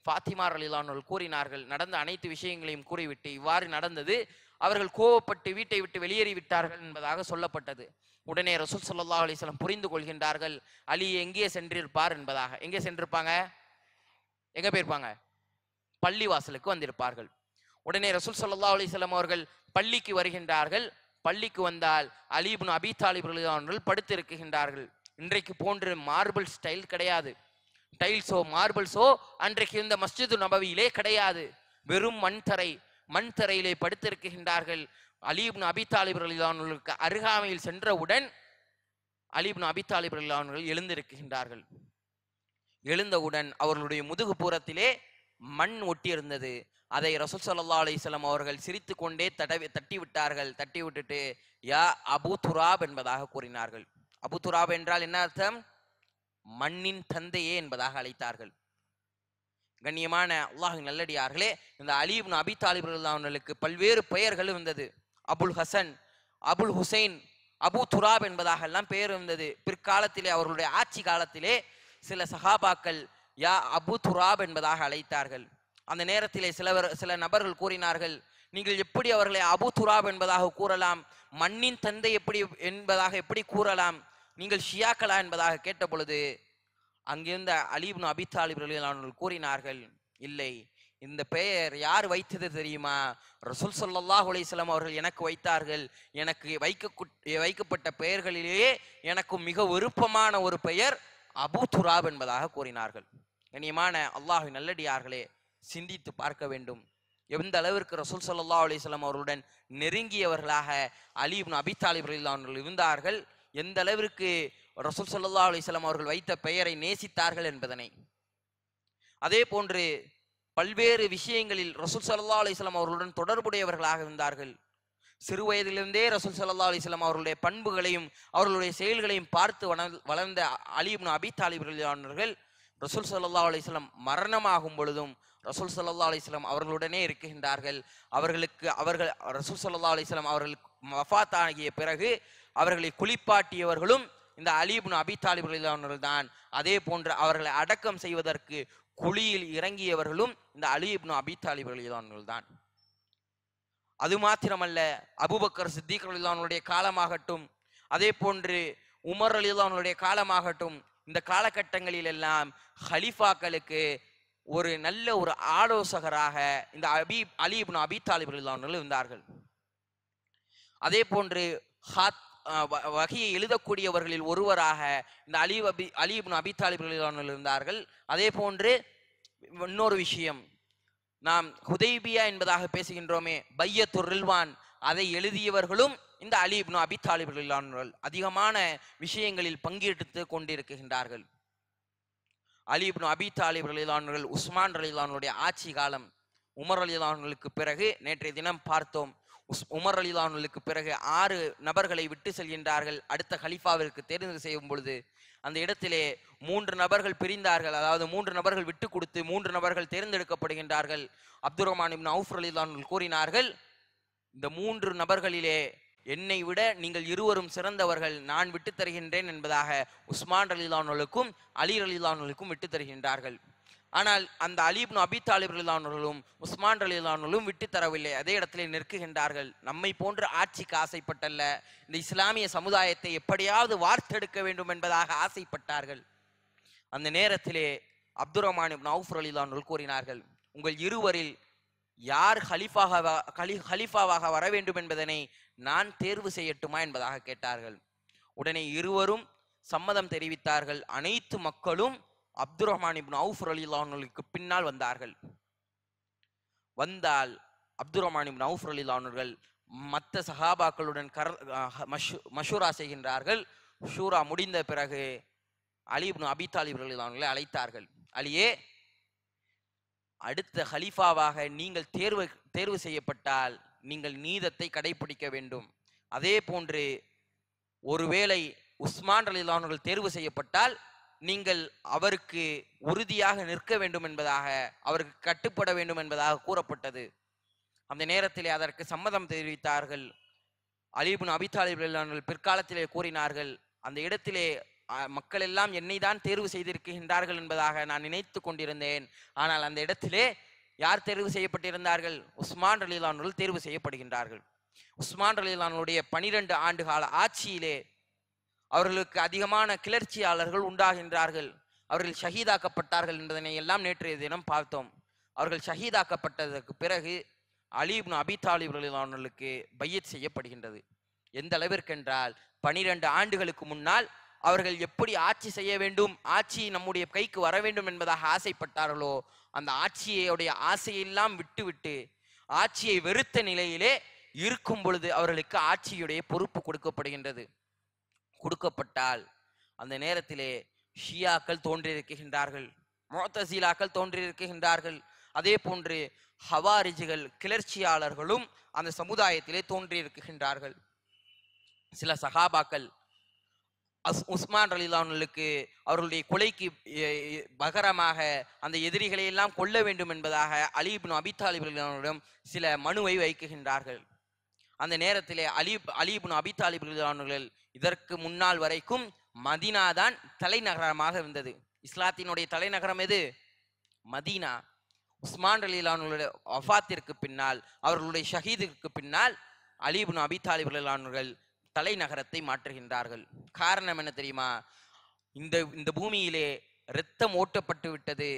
ஃபாத்திமா ரலியல்லாஹு அன்ஹு கூறினார்கள், நடந்த அனைத்து விஷயங்களையும் கூறிவிட்டு இவ்வாறு நடந்தது, அவர்கள் கோபப்பட்டு வீட்டை விட்டு வெளியேறி விட்டார்கள் என்பதாக சொல்லப்பட்டது. உடனே ரசூல் ஸல்லல்லாஹு அலைஹி வஸல்லம் புரிந்து கொள்கின்றார்கள், அலி எங்கே சென்றிருப்பார் என்பதாக. எங்கே சென்றிருப்பாங்க? எங்க போயிருப்பாங்க? பள்ளி வாசலுக்கு வந்திருப்பார்கள். உடனே ரசூல் ஸல்லல்லாஹு அலைஹி வஸல்லம் அவர்கள் பள்ளிக்கு வருகின்றார்கள். பள்ளிக்கு வந்தால் அலி இப்னு அபீ தாலிப் ரலியல்லாஹு அன்ஹு படுத்திருக்கின்றார்கள். இன்றைக்கு போன்று மார்பிள் ஸ்டைல் கிடையாது, டைல்ஸோ மார்பிள்ஸோ அன்றைக்கு இந்த மஸ்ஜிது நபவியிலே கிடையாது. வெறும் மண் தரையிலே படுத்திருக்கின்றார்கள். அலி இப்னு அபீ தாலிப் ரலியல்லாஹு அன்ஹுவுக்கு அருகாமையில் சென்றவுடன் அலி இப்னு அபீ தாலிப் ரலியல்லாஹு அன்ஹு எழுந்திருக்கின்றார்கள். எழுந்தவுடன் அவர்களுடைய முதுகு பூரத்திலே மண் ஒட்டி இருந்தது. அதை ரசூல் ஸல்லல்லாஹு அலைஹி வஸல்லம் அவர்கள் சிரித்து கொண்டே தட்டி விட்டார்கள். தட்டி விட்டுட்டு யா அபூ துராப் என்பதாக கூறினார்கள். அபூ துராப் என்றால் என்ன அர்த்தம்? மண்ணின் தந்தையே என்பதாக அழைத்தார்கள். கண்ணியமான அல்லாஹ்வின் நல்லடியார்களே, இந்த அலி இப்னு அபீ தாலிப் ரலியல்லாஹு அன்ஹுவுக்கு பல்வேறு பெயர்கள் இருந்தது. அபுல் ஹசன், அபுல் ஹுசைன், அபூ துராப் என்பதாக எல்லாம் பெயர் இருந்தது. பிற்காலத்திலே அவர்களுடைய ஆட்சி காலத்திலே சில சஹாபாக்கள் யா அபூ துராப் என்பதாக அழைத்தார்கள். அந்த நேரத்திலே சில நபர்கள் கூறினார்கள், நீங்கள் எப்படி அவர்களை அபூ துராப் என்பதாக கூறலாம்? மண்ணின் தந்தை எப்படி கூறலாம்? நீங்கள் ஷியாக்களா என்பதாக கேட்ட பொழுது அங்கிருந்த அலி இப்னு அபீ தாலிப் ரலியல்லாஹு அன்ஹு கூறினார்கள், இல்லை, இந்த பெயர் யார் வைத்தது தெரியுமா? ரசூல் ஸல்லல்லாஹு அலைஹி வஸல்லம் அவர்கள் எனக்கு வைத்தார்கள். எனக்கு வைக்கப்பட்ட பெயர்களிலேயே எனக்கு மிக விருப்பமான ஒரு பெயர் அபூ துராப் என்பதாக கூறினார்கள். கண்ணியமான அல்லாஹ்வின் நல்லடியார்களே, சிந்தித்து பார்க்க வேண்டும். எந்த அளவிற்கு ரசூல் ஸல்லல்லாஹு அலைஹி வஸல்லம் அவர்களுடன் நெருங்கியவர்களாக அலி இப்னு அபீ தாலிப் ரலியல்லாஹு அன்ஹு இருந்தார்கள், எந்த அளவிற்கு ரசூல் ஸல்லல்லாஹு அலைஹி வஸல்லம் அவர்கள் வைத்த பெயரை நேசித்தார்கள் என்பதனை. அதே போன்று பல்வேறு விஷயங்களில் ரசூல் ஸல்லல்லாஹு அலைஹி வஸல்லம் அவர்களுடன் தொடர்புடையவர்களாக இருந்தார்கள். சிறு வயதிலிருந்தே ரசூல் ஸல்லல்லாஹு அலைஹி வஸல்லம் அவர்களுடைய பண்புகளையும் அவர்களுடைய செயல்களையும் பார்த்து வளர்ந்த அலி இப்னு அபீ தாலிப் ரலியல்லாஹு அன்ஹு ரசூல் ஸல்லல்லாஹு அலைஹி வஸல்லம் மரணமாகும் பொழுதும் ரசூல் ஸல்லல்லாஹு அலைஹி வஸல்லம் அவர்களுடனே இருக்கின்றார்கள். ரசூல் ஸல்லல்லாஹு அலைஹி வஸல்லம் அவர்களுக்கு வஃபாத் ஆகிய பிறகு அவர்களை குளிப்பாட்டியவர்களும் இந்த அலி இப்னு அபீ தாலிப் ரலியல்லாஹு அன்ஹு தான். அதே போன்று அவர்களை அடக்கம் செய்வதற்கு குழியில் இறங்கியவர்களும் இந்த அலி இப்னு அபீ தாலிப் ரலியல்லாஹு அன்ஹு தான். அது மாத்திரமல்ல, அபூபக்கர் சித்திக் ரலியல்லாஹு அன்ஹுடைய காலமாகட்டும், அதே போன்று உமர் ரலியல்லாஹு அன்ஹுடைய காலமாகட்டும், இந்த காலகட்டங்களில் எல்லாம் ஹலீஃபாக்களுக்கு ஒரு நல்ல ஒரு ஆலோசகராக இந்த அலி இப்னு அபீ தாலிப் ரலியல்லாஹு அன்ஹு இருந்தார்கள். அதே போன்று வஹியை எழுதக்கூடியவர்களில் ஒருவராக இந்த அலி இப்னு அபீ தாலிப் ரலியல்லாஹு அன்ஹு இருந்தார்கள். அதே போன்று இன்னொரு விஷயம், நாம் ஹுதைபியா என்பதாக பேசுகின்றோமே, பையத்துர் ரில்வான், அதை எழுதியவர்களும் இந்த அலி இப்னு அபீ தாலிப் ரலியல்லாஹு அன்ஹு அதிகமான விஷயங்களில் பங்கெடுத்து கொண்டிருக்கின்றார்கள். அலி இப்னு அபீ தாலிப் ரலியல்லாஹு அன்ஹு உஸ்மான் ரலியல்லாஹு அன்ஹுடைய ஆட்சி காலம், உமர் ரலியல்லாஹு அன்ஹுவுக்கு பிறகு நேற்றைய தினம் பார்த்தோம், உமர் ரலியல்லாஹு அன்ஹுவுக்கு பிறகு 6 நபர்களை விட்டு செல்கின்றார்கள். அடுத்த ஹலீஃபாவிற்கு தேர்வு செய்யும் பொழுது அந்த இடத்திலே 3 நபர்கள் பிரிந்தார்கள். அதாவது 3 நபர்கள் விட்டு கொடுத்து 3 நபர்கள் தேர்ந்தெடுக்கப்படுகின்றார்கள். அப்துர் ரஹ்மான் இப்னு அவுஃப் ரலியல்லாஹு அன்ஹு கூறினார்கள், இந்த 3 நபர்களிலே என்னை விட நீங்கள் இருவரும் சிறந்தவர்கள், நான் விட்டு தருகின்றேன் என்பதாக உஸ்மான் ரலியல்லாஹு அன்ஹுவுக்கும் அலி ரலியல்லாஹு அன்ஹுவுக்கும் விட்டு தருகின்றார்கள். ஆனால் அந்த அலி இப்னு அபி தாலிப் ரலியல்லாஹு அன்ஹுவும் உஸ்மான் ரலியல்லாஹு அன்ஹுவும் விட்டு தரவில்லை, அதே இடத்திலே நிற்குகின்றார்கள். நம்மை போன்ற ஆட்சிக்கு ஆசைப்பட்டல்ல, இந்த இஸ்லாமிய சமுதாயத்தை எப்படியாவது வார்த்தெடுக்க வேண்டும் என்பதாக ஆசைப்பட்டார்கள். அந்த நேரத்திலே அப்துர் ரஹ்மான் இப்னு அவுஃப் ரலியல்லாஹு அன்ஹு கூறினார்கள், உங்கள் இருவரில் யார் ஹலீஃபாவாக வர வேண்டும் என்பதனை நான் தேர்வு செய்யட்டுமா என்பதாக கேட்டார்கள். உடனே இருவரும் சம்மதம் தெரிவித்தார்கள். அனைத்து மக்களும் அப்துர் ரஹ்மான் இப்னு அவுஃப் ரலியல்லாஹு அன்ஹுவுக்கு பின்னால் வந்தார்கள். வந்தால் அப்துர் ரஹ்மான் இப்னு அவுஃப் ரலியல்லாஹு அன்ஹு மற்ற சஹாபாக்களுடன் மஷூரா செய்கின்றார்கள். ஷூரா முடிந்த பிறகு அலி இப்னு அபி தாலிப் ரலியல்லாஹு அன்ஹுவை அழைத்தார்கள். அலியே, அடுத்த ஹலீஃபாவாக நீங்கள் தேர்வு செய்யப்பட்டால் நீங்கள் நீதத்தை கடைபிடிக்க வேண்டும். அதே போன்று ஒருவேளை உஸ்மான் ரலியல்லாஹு அன்ஹு தேர்வு செய்யப்பட்டால் நீங்கள் அவருக்கு உறுதியாக நிற்க வேண்டும் என்பதாக, அவருக்கு கட்டுப்பட வேண்டும் என்பதாக கூறப்பட்டது. அந்த நேரத்திலே அதற்கு சம்மதம் தெரிவித்தார்கள். அலி இப்னு அபி தாலிப் ரலியல்லாஹு அன்ஹு பிற்காலத்திலே கூறினார்கள், அந்த இடத்திலே மக்கள் எல்லாம் என்னை தான் தேர்வு செய்திருக்கின்றார்கள் என்பதாக நான் நினைத்து கொண்டிருந்தேன். ஆனால் அந்த இடத்திலே யார் தேர்வு செய்யப்பட்டிருந்தார்கள்? உஸ்மான் ரலியல்லாஹு அன்ஹு தேர்வு செய்யப்படுகின்றார்கள். உஸ்மான் ரலியல்லாஹு அன்ஹுடைய 12 ஆண்டு கால ஆட்சியிலே அவர்களுக்கு அதிகமான கிளர்ச்சியாளர்கள் உண்டாகின்றார்கள். அவர்கள் ஷஹீதாக்கப்பட்டார்கள் என்பதனை எல்லாம் நேற்றைய தினம் பார்த்தோம். அவர்கள் ஷஹீதாக்கப்பட்டதற்கு பிறகு அலி இப்னு அபி தாலிப் ரலியல்லாஹு அன்ஹுவுக்கு பையத் செய்யப்படுகின்றது. எந்த அளவிற்கென்றால் 12 ஆண்டுகளுக்கு முன்னால் அவர்கள் எப்படி ஆட்சி செய்ய வேண்டும், ஆட்சி நம்முடைய கைக்கு வர வேண்டும் என்பதாக ஆசைப்பட்டார்களோ, அந்த ஆட்சியுடைய ஆசையெல்லாம் விட்டுவிட்டு ஆட்சியை வெறுத்த நிலையிலே இருக்கும் பொழுது அவர்களுக்கு ஆட்சியுடைய பொறுப்பு கொடுக்கப்படுகின்றது. கொடுக்கப்பட்டால் அந்த நேரத்திலே ஷியாக்கள் தோன்றியிருக்கின்றார்கள், முஅ்தஸிலாக்கள் தோன்றியிருக்கின்றார்கள். அதே போன்று ஹவாரிஜிகள் கிளர்ச்சியாளர்களும் அந்த சமுதாயத்திலே தோன்றியிருக்கின்றார்கள். சில சஹாபாக்கள் உஸ்மான் ரலியல்லாஹு அன்ஹுவுக்கு அவர்களுடைய கொலைக்கு பகரமாக அந்த எதிரிகளை எல்லாம் கொல்ல வேண்டும் என்பதாக அலி இப்னு அபி தாலிப் ரலியல்லாஹு அன்ஹுவிடம் சில மனுவை வைக்குகின்றார்கள். அந்த நேரத்திலே அலி இப்னு அபி தாலிப் ரலியல்லாஹு அன்ஹு இதற்கு முன்னால் வரைக்கும் மதீனா தான் தலைநகரமாக இருந்தது. இஸ்லாத்தினுடைய தலைநகரம் எது? மதீனா. உஸ்மான் ரலியல்லாஹு அன்ஹுவுடைய வஃபாத்திற்கு பின்னால், அவர்களுடைய ஷஹீதுக்கு பின்னால் அலி இப்னு அபி தாலிப் ரலியல்லாஹு அன்ஹு தலைநகரத்தை மாற்றுகின்றார்கள். காரணம் என்ன தெரியுமா? இந்த பூமியிலே இரத்தம் ஓட்டப்பட்டு விட்டது,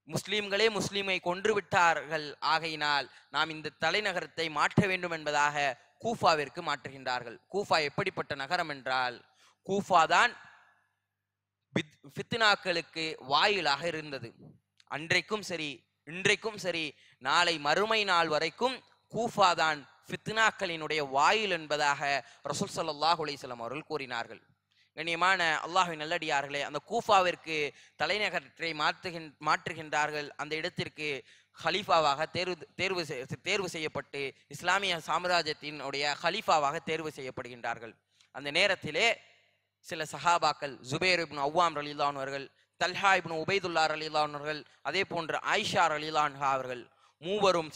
முஸ்லிம்களே முஸ்லிமை கொன்று விட்டார்கள், ஆகையினால் நாம் இந்த தலைநகரத்தை மாற்ற வேண்டும் என்பதாக கூஃபாவிற்கு மாற்றுகின்றார்கள். கூஃபா எப்படிப்பட்ட நகரம் என்றால், கூஃபா தான் ஃபித்னாக்களுக்கு வாயிலாக இருந்தது. அன்றைக்கும் சரி, இன்றைக்கும் சரி, நாளை மறுமை நாள் வரைக்கும் கூஃபா தான் ஃபித்னாக்களினுடைய வாயில் என்பதாக ரசூல் ஸல்லல்லாஹு அலைஹி வஸல்லம் அவர்கள் கூறினார்கள். கண்ணியமான அல்லாஹ்வின் நல்லடியார்களே, அந்த கூஃபாவிற்கு தலைநகரத்தை மாற்றுகின்றார்கள். அந்த இடத்திற்கு ஹலீஃபாவாக தேர்வு செய்யப்பட்டு இஸ்லாமிய சாம்ராஜ்யத்தினுடைய ஹலீஃபாவாக தேர்வு செய்யப்படுகின்றார்கள். அந்த நேரத்திலே சில சஹாபாக்கள், ஜுபைர் இப்னு அவ்வாம் ரலியல்லாஹு அன்ஹு அவர்கள், தல்ஹா இப்னு உபைதுல்லா ரலியல்லாஹு அன்ஹு அவர்கள், அதே போன்று ஆயிஷா ரலியல்லாஹு அன்ஹா அவர்கள் மூவரும்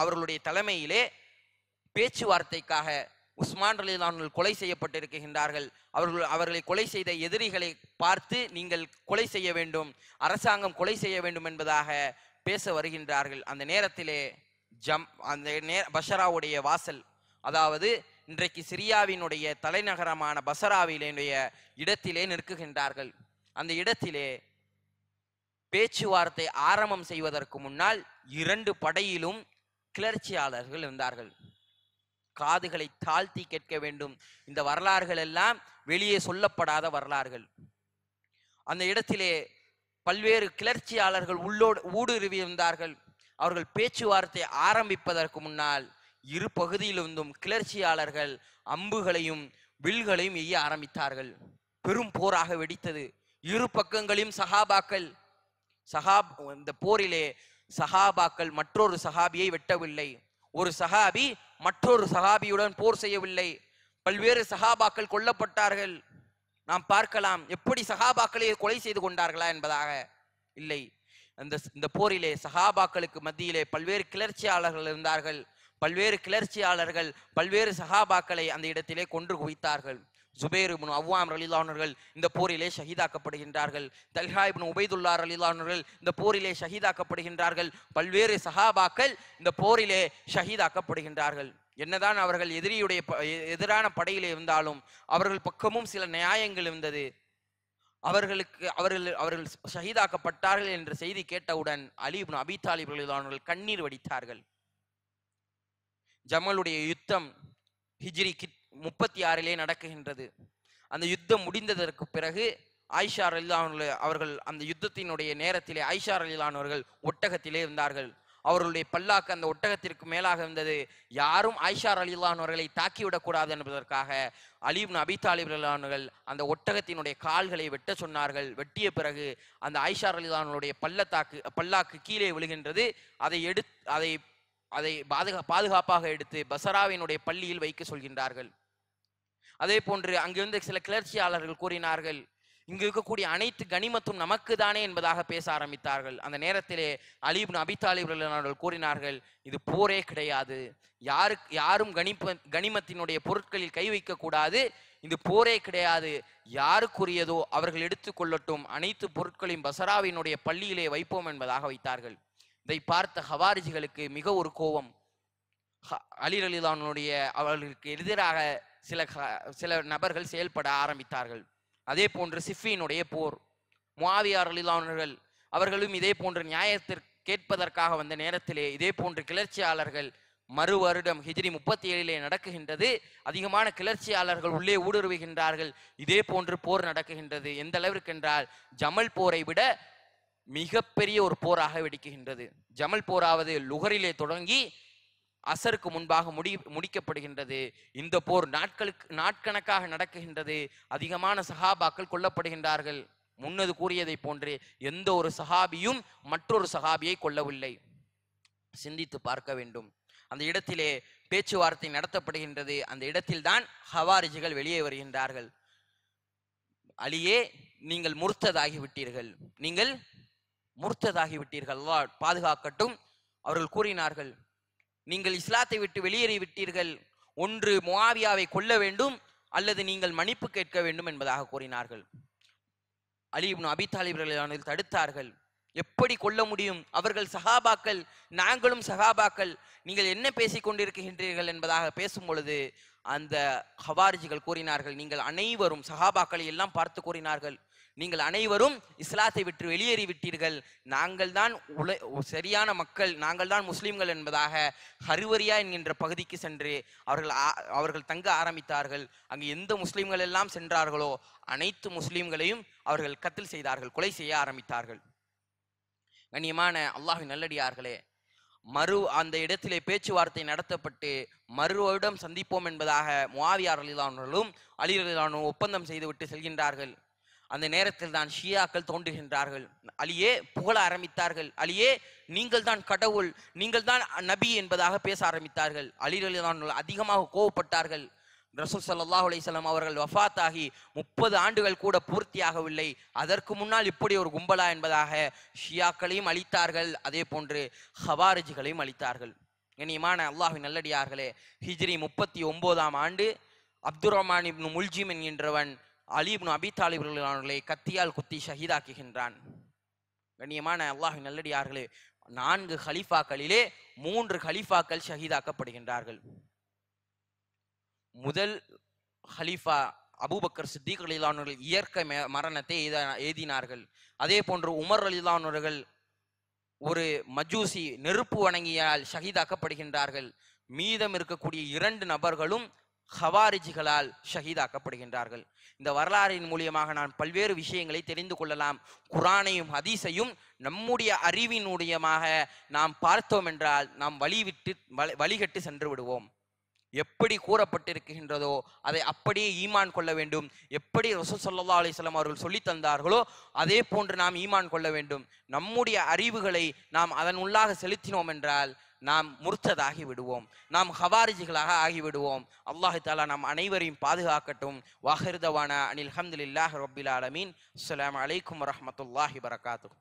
அவர்களுடைய தலைமையிலே பேச்சுவார்த்தைக்காக உஸ்மான் ரலியல்லாஹு அன்ஹு கொலை செய்யப்பட்டிருக்கின்றார்கள். அவர்களை கொலை செய்த எதிரிகளை பார்த்து நீங்கள் கொலை செய்ய வேண்டும், அரசாங்கம் கொலை செய்ய வேண்டும் என்பதாக பேச வருகின்றார்கள். அந்த நேரத்திலே பஷராவுடைய வாசல், அதாவது இன்றைக்கு சிரியாவினுடைய தலைநகரமான பசராவினுடைய இடத்திலே நிற்குகின்றார்கள். அந்த இடத்திலே பேச்சுவார்த்தை ஆரம்பம் செய்வதற்கு முன்னால் 2 படையிலும் கிளர்ச்சியாளர்கள் இருந்தார்கள். காதுகளை தாழ்த்தி கேட்க வேண்டும், இந்த வரலாறுகள் எல்லாம் வெளியே சொல்லப்படாத வரலாறுகள். அந்த இடத்திலே பல்வேறு கிளர்ச்சியாளர்கள் ஊடுருவி இருந்தார்கள். அவர்கள் பேச்சுவார்த்தை ஆரம்பிப்பதற்கு முன்னால் இரு பகுதியிலிருந்தும் கிளர்ச்சியாளர்கள் அம்புகளையும் வில்களையும் எய்ய ஆரம்பித்தார்கள். பெரும் போராக வெடித்தது. இரு பக்கங்களையும் சஹாபாக்கள் இந்த போரிலே சஹாபாக்கள் மற்றொரு சஹாபியை வெட்டவில்லை. ஒரு சஹாபி மற்றொரு சஹாபியுடன் போர் செய்யவில்லை. பல்வேறு சஹாபாக்கள் கொல்லப்பட்டார்கள். நாம் பார்க்கலாம் எப்படி சஹாபாக்களை கொலை செய்து கொண்டார்களா என்பதாக. இல்லை, இந்த போரிலே சஹாபாக்களுக்கு மத்தியிலே பல்வேறு கிளர்ச்சியாளர்கள் இருந்தார்கள். பல்வேறு கிளர்ச்சியாளர்கள் பல்வேறு சஹாபாக்களை அந்த இடத்திலே கொன்று குவித்தார்கள். ஜுபைர் இப்னு அவ்வாம் ரலியல்லாஹு அன்ஹு இந்த போரிலே ஷஹீதாக்கப்படுகின்றார்கள். தல்ஹா இப்னு உபைதுல்லா ரலியல்லாஹு அன்ஹு இந்த போரிலே ஷஹீதாக்கப்படுகின்றார்கள். பல்வேறு சஹாபாக்கள் இந்த போரிலே ஷஹீதாக்கப்படுகின்றார்கள். என்னதான் அவர்கள் எதிரான படையிலே இருந்தாலும் அவர்கள் பக்கமும் சில நியாயங்கள் இருந்தது. அவர்கள் ஷஹீதாக்கப்பட்டார்கள் என்ற செய்தி கேட்டவுடன் அலி இப்னு அபீ தாலிப் ரலியல்லாஹு அன்ஹு கண்ணீர் வடித்தார்கள். ஜமலுடைய யுத்தம் ஹிஜ்ரி 36 நடக்குகின்றது. அந்த யுத்தம் முடிந்ததற்கு பிறகு ஆயிஷா ரலியல்லாஹு அன்ஹா அவர்கள் அந்த யுத்தத்தினுடைய நேரத்திலே ஆயிஷா ரலியல்லாஹு அன்ஹா அவர்கள் ஒட்டகத்திலே இருந்தார்கள். அவர்களுடைய பல்லாக்கு அந்த ஒட்டகத்திற்கு மேலாக இருந்தது. யாரும் ஆயிஷா ரலியல்லாஹு அன்ஹா அவர்களை தாக்கிவிடக்கூடாது என்பதற்காக அலி இப்னு அபீ தாலிப் ரலியல்லாஹு அன்ஹு அந்த ஒட்டகத்தினுடைய கால்களை வெட்ட சொன்னார்கள். வெட்டிய பிறகு அந்த ஆயிஷா ரலியல்லாஹு அன்ஹுடைய பல்லாக்கு கீழே விழுகின்றது. அதை பாதுகாப்பாக எடுத்து பசராவினுடைய பள்ளியில் வைக்க சொல்கின்றார்கள். அதே போன்று அங்கிருந்த சில கிளர்ச்சியாளர்கள் கூறினார்கள், இங்கு இருக்கக்கூடிய அனைத்து கனிமத்தும் நமக்கு தானே என்பதாக பேச ஆரம்பித்தார்கள். அந்த நேரத்திலே அலி இப்னு அபீ தாலிப் ரலியல்லாஹு அன்ஹு கூறினார்கள், இது போரே கிடையாது, யாரும் கனிமத்தினுடைய பொருட்களில் கை வைக்க கூடாது, இது போரே கிடையாது, யாருக்குரியதோ அவர்கள் எடுத்துக்கொள்ளட்டும், அனைத்து பொருட்களையும் பசராவினுடைய பள்ளியிலே வைப்போம் என்பதாக வைத்தார்கள். இதை பார்த்த ஹவாரிஜிகளுக்கு மிக ஒரு கோபம். அலி ரலியல்லாஹு அன்ஹுடைய அவர்களுக்கு எதிராக சில நபர்கள் செயல்பட ஆரம்பித்தார்கள். அதே போன்று சிஃபீனுடைய போர், முஆவியா ரலியல்லாஹு அன்ஹு அவர்களும் இதே போன்ற நியாயத்திற்கு கேட்பதற்காக வந்த நேரத்திலே இதே போன்று கிளர்ச்சியாளர்கள் மறு வருடம் ஹிஜ்ரி 37 நடக்குகின்றது. அதிகமான கிளர்ச்சியாளர்கள் உள்ளே ஊடுருவுகின்றார்கள். இதே போன்று போர் நடக்குகின்றது. எந்த அளவிற்கு என்றால் ஜமல் போரை விட மிகப்பெரிய ஒரு போராக வெடிக்குகின்றது. ஜமல் போராவது லுகரிலே தொடங்கி அசருக்கு முன்பாக முடிக்கப்படுகின்றது. இந்த போர் நாட்கணக்காக நடக்குகின்றது. அதிகமான சஹாபாக்கள் கொல்லப்படுகின்றார்கள். முன்னது கூறியதை போன்று எந்த ஒரு சஹாபியும் மற்றொரு சஹாபியை கொல்லவில்லை. சிந்தித்து பார்க்க வேண்டும். அந்த இடத்திலே பேச்சுவார்த்தை நடத்தப்படுகின்றது. அந்த இடத்தில்தான் ஹவாரிஜிகள் வெளியே வருகின்றார்கள். அலியே, நீங்கள் முர்த்ததாகிவிட்டீர்கள், நீங்கள் முர்த்ததாகிவிட்டீர்கள், அல்லாஹ் பாதுகாக்கட்டும். அவர்கள் கூறினார்கள், நீங்கள் இஸ்லாத்தை விட்டு வெளியேறி விட்டீர்கள், ஒன்று முஆவியாவை கொல்ல வேண்டும் அல்லது நீங்கள் மன்னிப்பு கேட்க வேண்டும் என்பதாக கூறினார்கள். அலி இப்னு அபீ தாலிப் ரலியல்லாஹு அன்ஹு தடுத்தார்கள். எப்படி கொல்ல முடியும்? அவர்கள் சஹாபாக்கள், நாங்களும் சஹாபாக்கள், நீங்கள் என்ன பேசிக் கொண்டிருக்கின்றீர்கள் என்பதாக பேசும் பொழுது அந்த ஹவாரிஜிகள் கூறினார்கள், நீங்கள் அனைவரும், சஹாபாக்களை எல்லாம் பார்த்து கூறினார்கள், நீங்கள் அனைவரும் இஸ்லாத்தை விட்டு வெளியேறி விட்டீர்கள், நாங்கள் தான் சரியான மக்கள், நாங்கள் தான் முஸ்லிம்கள் என்பதாக ஹர்வரியா என்கின்ற பகுதிக்கு சென்று அவர்கள் தங்க ஆரம்பித்தார்கள். அங்கு எந்த முஸ்லிம்கள் எல்லாம் சென்றார்களோ அனைத்து முஸ்லிம்களையும் அவர்கள் கத்ல் செய்தார்கள், கொலை செய்ய ஆரம்பித்தார்கள். கண்ணியமான அல்லாஹ்வின் நல்லடியார்களே, அந்த இடத்திலே பேச்சுவார்த்தை நடத்தப்பட்டு மறு வருடம் சந்திப்போம் என்பதாக முஆவியா ரலியல்லாஹு அன்ஹுவும் அலி ரலியல்லாஹு அன்ஹு ஒப்பந்தம் செய்துவிட்டு செல்கின்றார்கள். அந்த நேரத்தில் தான் ஷியாக்கள் தோன்றுகின்றார்கள். அலியே புகழ ஆரம்பித்தார்கள். அலியே, நீங்கள் தான் கடவுள், நீங்கள் தான் நபி என்பதாக பேச ஆரம்பித்தார்கள். அலி ரலியல்லாஹு அன்ஹு அதிகமாக கோவப்பட்டார்கள். ரசூல் ஸல்லல்லாஹு அலைஹி வஸல்லம் அவர்கள் வஃபாத் ஆகி 30 ஆண்டுகள் கூட பூர்த்தியாகவில்லை, அதற்கு முன்னால் இப்படி ஒரு கும்பலா என்பதாக ஷியாக்களையும் அழித்தார்கள். அதே போன்று ஹவாரிஜிகளையும் அழித்தார்கள். கண்ணியமான அல்லாஹ்வின் நல்லடியார்களே, ஹிஜ்ரி 39ஆம் ஆண்டு அப்துர்ரஹ்மான் இப்னு முல்ஜிம் என்கின்றவன் அலி இப்னு அபீ தாலிப் ரலியல்லாஹு அன்ஹுவை கத்தியால் குத்தி ஷஹீதாக்குகின்றான். கண்ணியமான அல்லாஹ்வின் நல்லடியார்களே, 4 ஹலீஃபாக்களிலே 3 ஹலீஃபாக்கள் ஷஹீதாக்கப்படுகின்றார்கள். முதல் ஹலீஃபா அபூபக்கர் சித்திக் ரலியல்லாஹு அன்ஹு இயற்கை மரணத்தை எய்தினார்கள். அதே போன்று உமர் ரலியல்லாஹு அன்ஹு ஒரு மஜூசி நெருப்பு வணங்கியால் ஷஹீதாக்கப்படுகின்றார்கள். மீதம் இருக்கக்கூடிய 2 நபர்களும் ஹவாரிஜிகளால் ஷஹீதாக்கப்படுகின்றார்கள். இந்த வரலாறின் மூலியமாக நான் பல்வேறு விஷயங்களை தெரிந்து கொள்ளலாம். குர்ஆனையும் ஹதீஸையும் நம்முடைய அறிவினுடையமாக நாம் பார்த்தோம் என்றால் நாம் வழிகட்டு சென்று விடுவோம். எப்படி கூறப்பட்டிருக்கின்றதோ அதை அப்படியே ஈமான் கொள்ள வேண்டும். எப்படி ரசூல் ஸல்லல்லாஹு அலைஹி வஸல்லம் அவர்கள் சொல்லி தந்தார்களோ அதே போன்று நாம் ஈமான் கொள்ள வேண்டும். நம்முடைய அறிவுகளை நாம் அதன் உள்ளாக செலுத்தினோம் என்றால் நாம் முர்த்ததாகி விடுவோம், நாம் ஹவாரிஜிகளாக ஆகிவிடுவோம். அல்லாஹ் தஆலா நாம் அனைவரையும் பாதுகாக்கட்டும். வாஹிர் தவானா அனில் ஹம்துலில்லாஹி ரப்பில் ஆலமீன். அஸ்ஸலாமு அலைக்கும் வரஹ்மத்துல்லாஹி வபரகாத்துஹு.